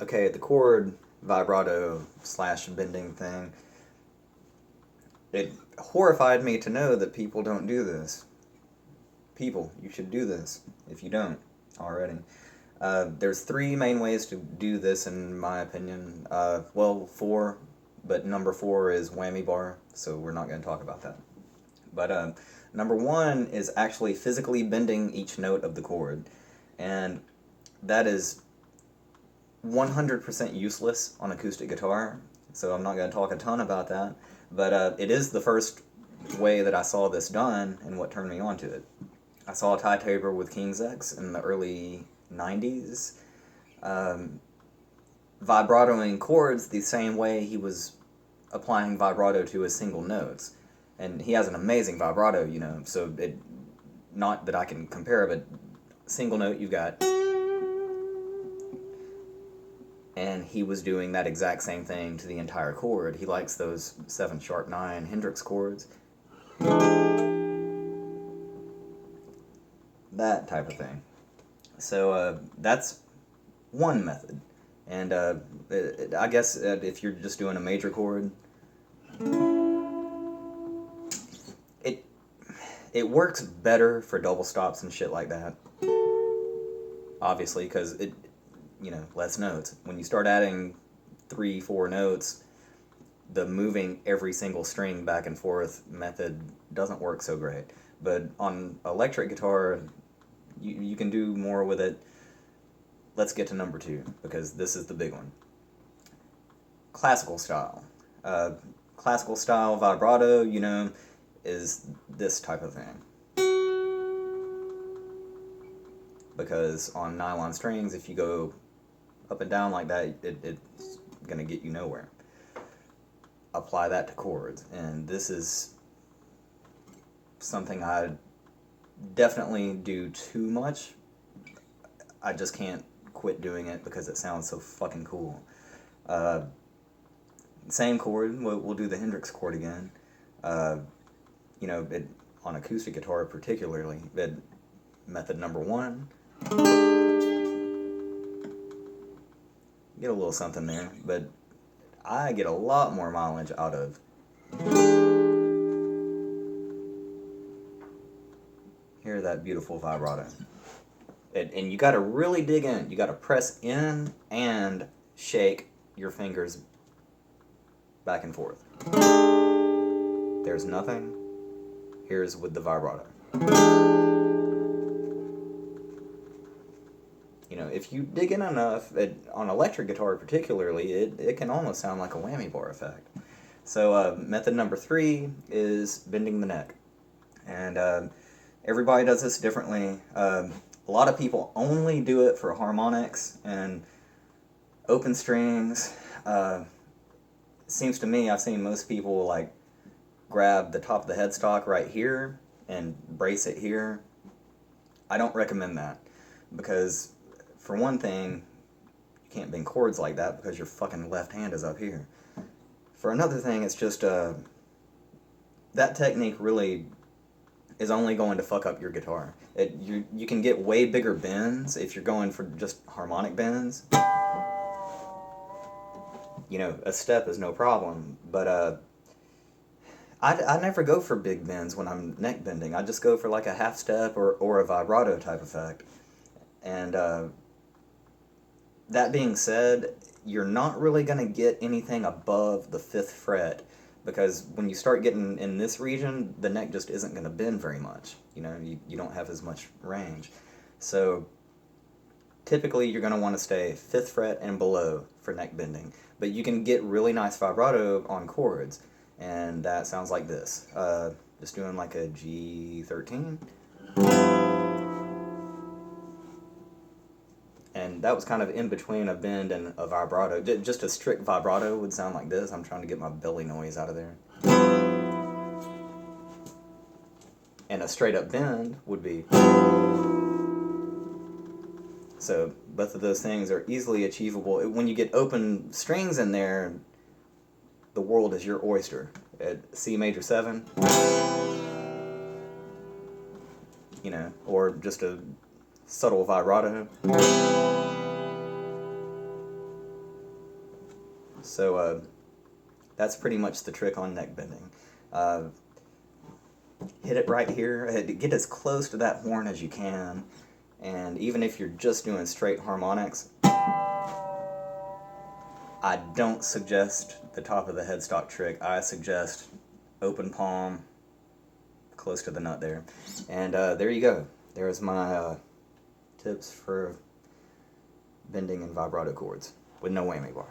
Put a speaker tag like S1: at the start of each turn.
S1: okay, the chord vibrato slash bending thing, it horrified me to know that people don't do this. People, you should do this if you don't already. There's three main ways to do this, in my opinion. Well, four, but number four is whammy bar, so we're not going to talk about that. But number one is actually physically bending each note of the chord, and that is 100% useless on acoustic guitar, so I'm not going to talk a ton about that. But it is the first way that I saw this done, and what turned me on to it. I saw Ty Tabor with King's X in the early 90s, vibratoing chords the same way he was applying vibrato to his single notes. And he has an amazing vibrato, you know, so not that I can compare, but single note you've got, and he was doing that exact same thing to the entire chord. He likes those 7 sharp 9 Hendrix chords. That type of thing. So that's one method. And I guess if you're just doing a major chord, it works better for double stops and shit like that. Obviously, because it, you know, less notes. When you start adding 3, 4 notes, the moving every single string back and forth method doesn't work so great. But on electric guitar, you can do more with it. Let's get to number 2, because this is the big one. Classical style. Classical style vibrato, you know, is this type of thing. Because on nylon strings, if you go up and down like that, it's going to get you nowhere. Apply that to chords, and this is something I definitely do too much. I just can't quit doing it because it sounds so fucking cool. Same chord, we'll do the Hendrix chord again. You know, on acoustic guitar particularly, method number 1, get a little something there, but I get a lot more mileage out of hear that beautiful vibrato. And you got to really dig in. You got to press in and shake your fingers back and forth. There's nothing. Here's with the vibrato. You know, if you dig in enough, on electric guitar particularly, it can almost sound like a whammy bar effect. So method number 3 is bending the neck. And everybody does this differently. A lot of people only do it for harmonics and open strings. Seems to me, I've seen most people like grab the top of the headstock right here and brace it here. I don't recommend that, because for one thing, you can't bend chords like that because your fucking left hand is up here. For another thing, it's just that technique really is only going to fuck up your guitar. You can get way bigger bends if you're going for just harmonic bends. You know, a step is no problem, but I never go for big bends when I'm neck bending. I just go for like a half step or a vibrato type effect. And that being said, you're not really going to get anything above the 5th fret, because when you start getting in this region, the neck just isn't going to bend very much. You know, you don't have as much range. So typically you're going to want to stay 5th fret and below for neck bending. But you can get really nice vibrato on chords, and that sounds like this. Just doing like a G13. And that was kind of in between a bend and a vibrato. Just a strict vibrato would sound like this. I'm trying to get my belly noise out of there. And a straight up bend would be. So both of those things are easily achievable. When you get open strings in there, the world is your oyster. At C major 7, you know, or just a subtle vibrato. So that's pretty much the trick on neck bending. Hit it right here, get as close to that horn as you can, and even if you're just doing straight harmonics, I don't suggest the top of the headstock trick. I suggest open palm, close to the nut there. And there you go. There's my tips for bending in vibrato chords with no whammy bar.